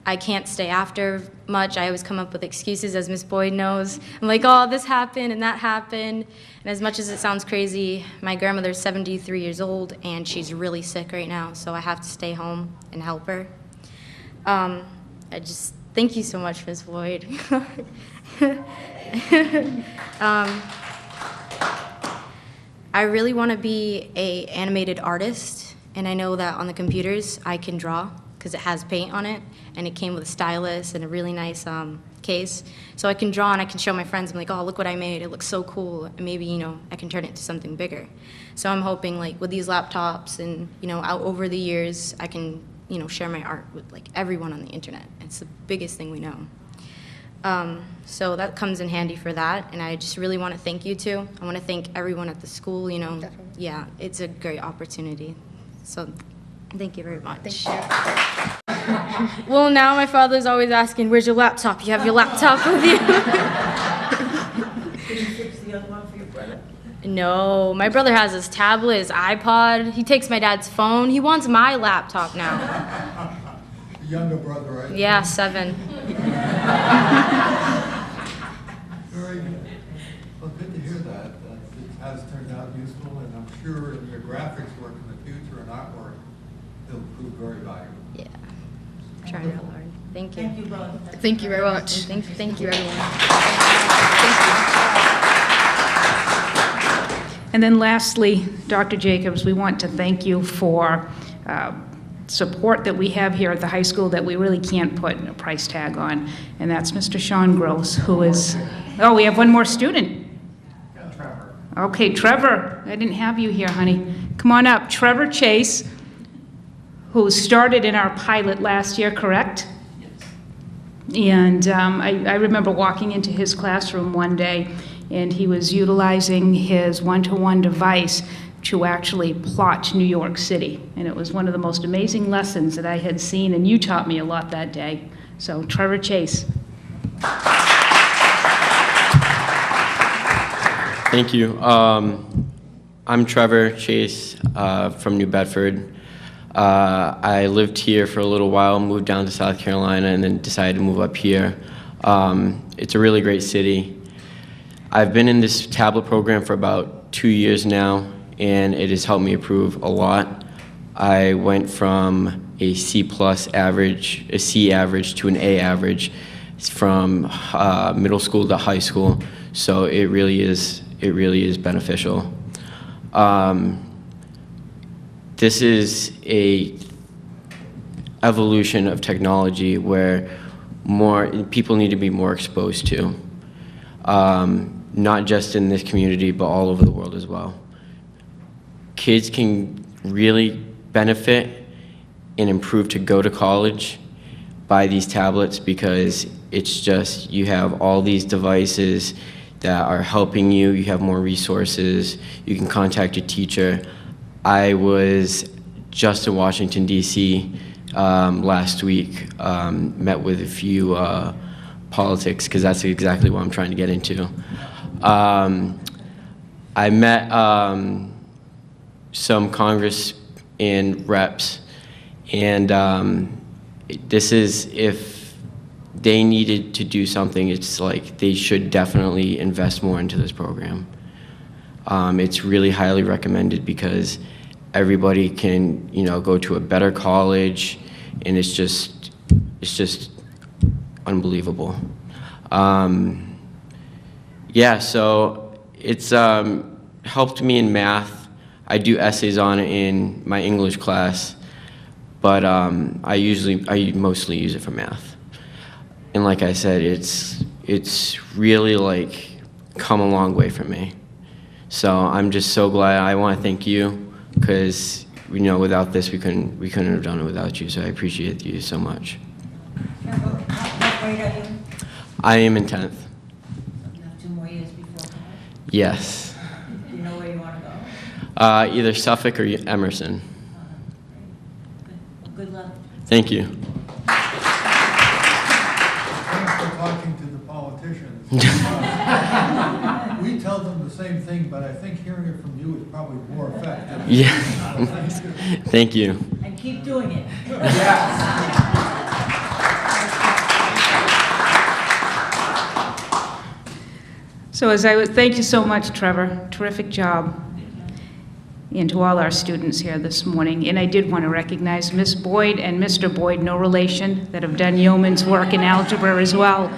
I can't stay after much. I always come up with excuses, as Miss Boyd knows. I'm like, oh, this happened and that happened. And as much as it sounds crazy, my grandmother's 73 years old, and she's really sick right now, so I have to stay home and help her. I just thank you so much, Miss Boyd. I really want to be an animated artist, and I know that on the computers I can draw because it has paint on it, and it came with a stylus and a really nice case. So I can draw and I can show my friends. I'm like, oh, look what I made. It looks so cool. And maybe, you know, I can turn it into something bigger. So I'm hoping, like, with these laptops and, you know, out over the years, I can, you know, share my art with, like, everyone on the internet. It's the biggest thing we know. So that comes in handy for that, and I just really want to thank you too. I want to thank everyone at the school, you know. Definitely. Yeah, it's a great opportunity. So thank you very much. Thank you. Well, now my father's always asking, where's your laptop? You have your laptop with you? Did you fix the other one for your brother? No, my brother has his tablet, his iPod. He takes my dad's phone. He wants my laptop now. The younger brother, right? Yeah, 7. Very good. Well, good to hear that. It has turned out useful, and I'm sure in your graphics work in the future and artwork, it'll prove very valuable. Yeah, I'm trying real hard. Thank you. Thank you both. Thank you very much. Thank you, everyone. And then lastly, Dr. Jacobs, we want to thank you for support that we have here at the high school that we really can't put a price tag on, and that's Mr. Sean Gross, who is, oh, we have one more student. Yeah, Trevor. Okay, Trevor, I didn't have you here, honey. Come on up. Trevor Chasse, who started in our pilot last year, correct? Yes. And I remember walking into his classroom one day, and he was utilizing his one-to-one device to actually plot New York City. And it was one of the most amazing lessons that I had seen, and you taught me a lot that day. So, Trevor Chasse. Thank you. I'm Trevor Chasse from New Bedford. I lived here for a little while, moved down to South Carolina, and then decided to move up here. It's a really great city. I've been in this tablet program for about 2 years now, and it has helped me improve a lot. I went from a C+ average, a C average, to an A average from middle school to high school, so it really is beneficial. This is a evolution of technology where more people need to be more exposed to, not just in this community, but all over the world as well. Kids can really benefit and improve to go to college by these tablets because it's just, you have all these devices that are helping you, you have more resources, you can contact your teacher. I was just in Washington, D.C. Last week, met with a few politics, because that's exactly what I'm trying to get into. I met some Congress and reps, and this is, if they needed to do something, it's like they should definitely invest more into this program. It's really highly recommended because everybody can, you know, go to a better college, and it's just unbelievable. Yeah, so it's helped me in math. I do essays on it in my English class, but I mostly use it for math. And like I said, it's really like come a long way for me. So I'm just so glad. I want to thank you, because you know, without this we couldn't have done it without you. So I appreciate you so much. What grade are you? I am in 10th. You have 2 more years before college? Yes. Do you know where you want to go? Either Suffolk or Emerson. Well, good luck. Thank you. Thanks for talking to the politicians. We tell them the same thing, but I think hearing it from you is probably more effective. Yeah. Thank you. And keep doing it. Yeah. So thank you so much, Trevor. Terrific job. And to all our students here this morning. And I did want to recognize Miss Boyd and Mr. Boyd, no relation, that have done yeoman's work in algebra as well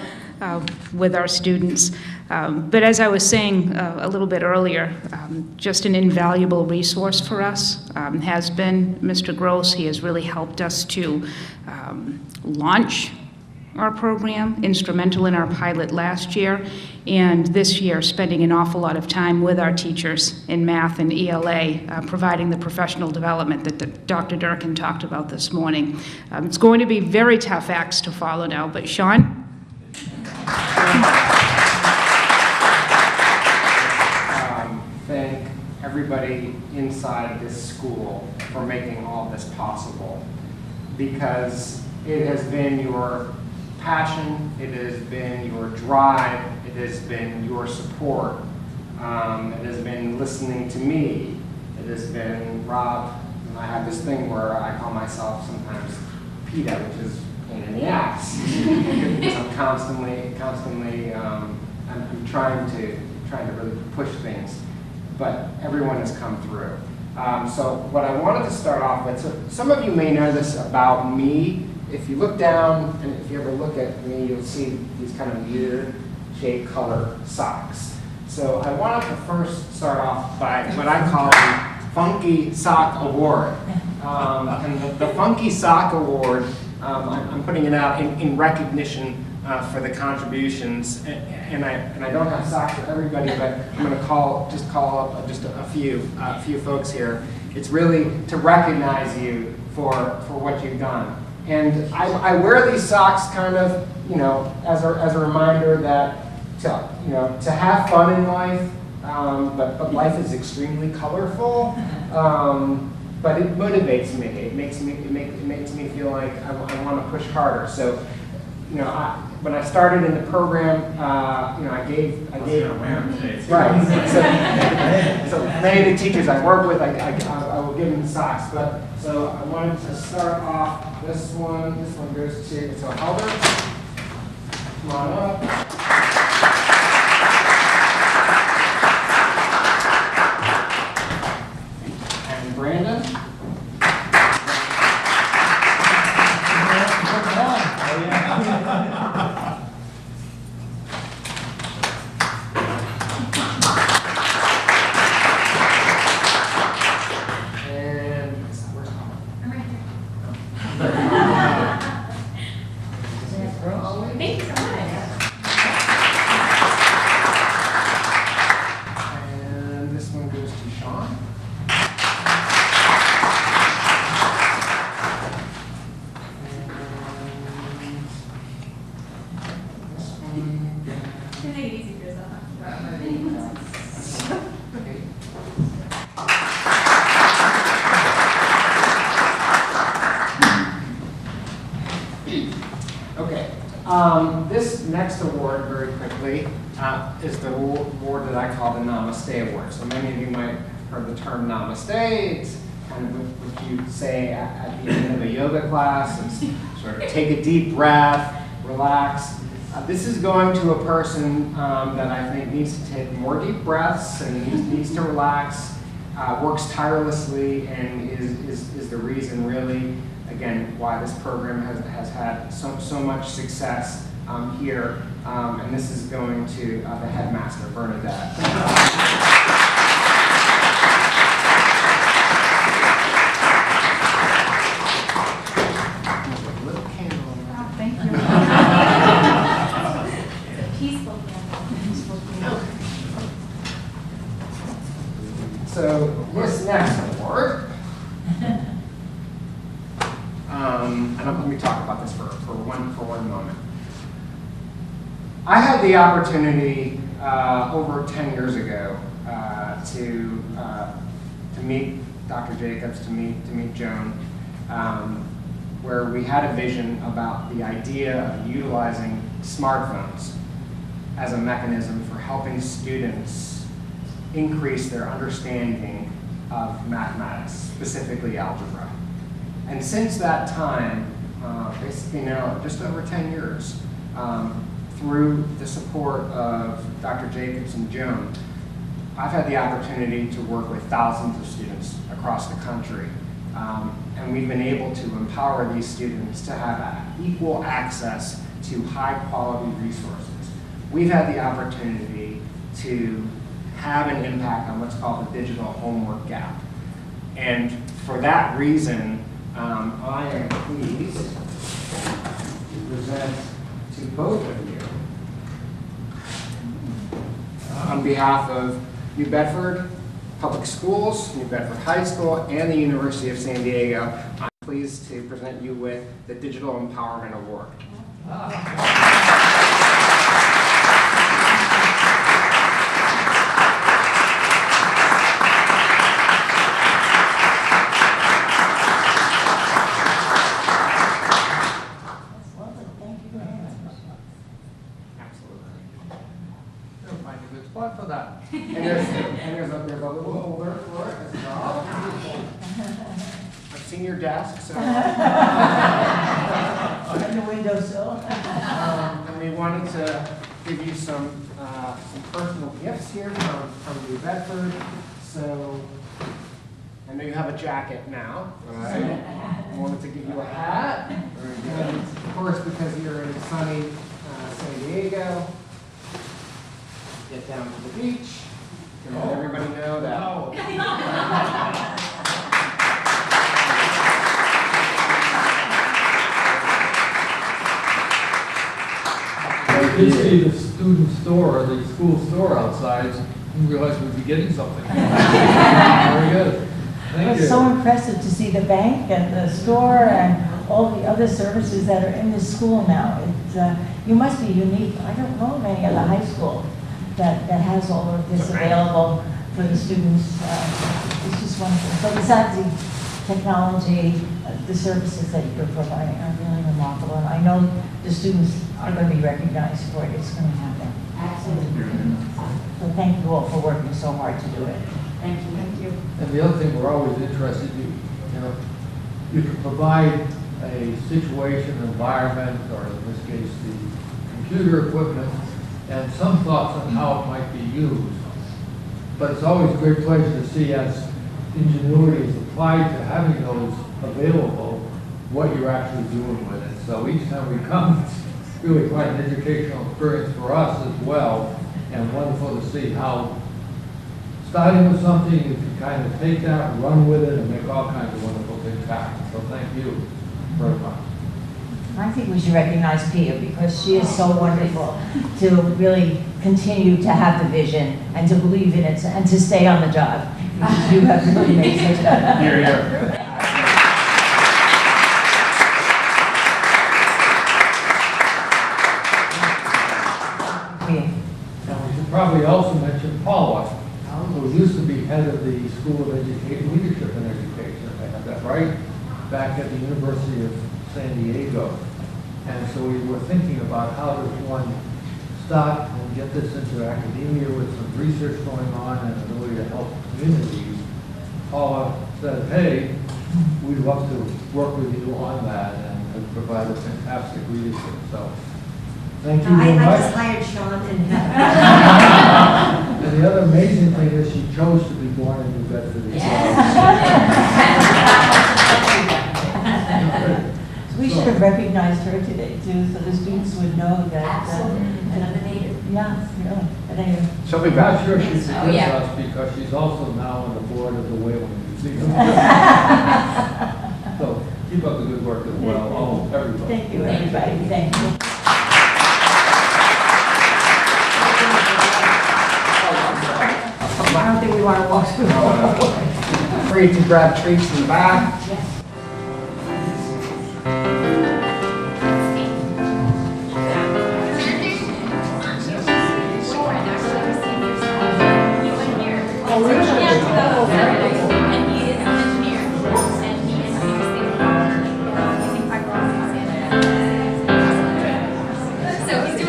with our students. But as I was saying a little bit earlier, just an invaluable resource for us has been Mr. Gross. He has really helped us to launch our program, instrumental in our pilot last year, and this year spending an awful lot of time with our teachers in math and ELA, providing the professional development that Dr. Durkin talked about this morning. It's going to be very tough acts to follow now, but Sean? Thank everybody inside this school for making all this possible, because it has been your passion, it has been your drive, it has been your support, it has been listening to me, it has been Rob, and I have this thing where I call myself sometimes PETA, which is pain in the ass, because I'm constantly, I'm trying to really push things, but everyone has come through. So what I wanted to start off with, so some of you may know this about me. If you look down, and if you ever look at me, you'll see these kind of weird shade color socks. So I wanted to first start off by what I call the Funky Sock Award. And the Funky Sock Award, I'm putting it out in recognition for the contributions. And I don't have socks for everybody, but I'm going to call up just a few folks here. It's really to recognize you for what you've done. And I wear these socks kind of, as a reminder that to have fun in life, but life is extremely colorful. But it motivates me. It makes me feel like I want to push harder. So, when I started in the program, I gave right. So many of the teachers I work with, I will give them the socks. But so I wanted to start off. This one goes to Albert. Come on up. And Brandon. This next award, very quickly, is the award that I call the Namaste Award. So many of you might have heard the term Namaste. It's kind of what you say at the end of a yoga class. It's sort of take a deep breath, relax. This is going to a person that I think needs to take more deep breaths and needs to relax, works tirelessly, and is the reason really, again, why this program has had so much success here. And this is going to the Headmaster, Bernadette. Thank you. Peaceful. So this next award, and let me talk about this for one moment. I had the opportunity over 10 years ago to meet Dr. Jacobs, to meet Joan, where we had a vision about the idea of utilizing smartphones as a mechanism for helping students increase their understanding of mathematics, specifically algebra. And since that time, basically now just over 10 years, through the support of Dr. Jacobs and Joan, I've had the opportunity to work with thousands of students across the country. And we've been able to empower these students to have equal access to high-quality resources. We've had the opportunity to have an impact on what's called the digital homework gap. And for that reason, I am pleased to present to both of you on behalf of New Bedford Public Schools, New Bedford High School, and the University of San Diego. I'm pleased to present you with the Digital Empowerment Award. For that. And there's a little holder for it as well. I've seen your desk, so. On the windowsill. And we wanted to give you some personal gifts here from New Bedford. So I know you have a jacket now, right? I wanted to give you a hat. And of course, because you're in sunny San Diego, get down to the beach, and let everybody know that. I did see the student store, the school store outside, and realized we'd be getting something. Very good. Thank you. It's so impressive to see the bank and the store and all the other services that are in this school now. You must be unique. I don't know of any other high school that has all of this available for the students. It's just wonderful. So besides the technology, the services that you're providing are really remarkable. And I know the students are going to be recognized for it. It's going to happen. Absolutely. So thank you all for working so hard to do it. Thank you. Thank you. And the other thing we're always interested in, you can provide a situation, environment, or in this case, the computer equipment, and some thoughts on how it might be used. But it's always a great pleasure to see as ingenuity is applied to having those available, what you're actually doing with it. So each time we come, it's really quite an educational experience for us as well, and wonderful to see how starting with something, you can kind of take that, run with it, and make all kinds of wonderful things happen. So thank you very much. I think we should recognize Pia because she is so wonderful to really continue to have the vision and to believe in it and to stay on the job. You have really made such a... Here, here. Now, we should probably also mention Paula, who used to be head of the School of Education, Leadership and Education, if I have that right, back at the University of San Diego. And so we were thinking about how does one start and get this into academia with some research going on and ability to help communities. Paula said, hey, we'd love to work with you on that and have provided fantastic leadership. So thank you very much. I just hired Sean and And the other amazing thing is she chose to be born in New Bedford as well. We should have recognized her today too, so the students would know that. Absolutely. Another native. Yeah, really. But anyway. She'll be back. Sure she forgives Oh, yeah. us because she's also now on the board of the Whaling Museum. So keep up the good work as well, all everybody. Thank you, everybody. Thank you. I don't think we want to walk through. Free to grab treats in the back. Yes. So he's doing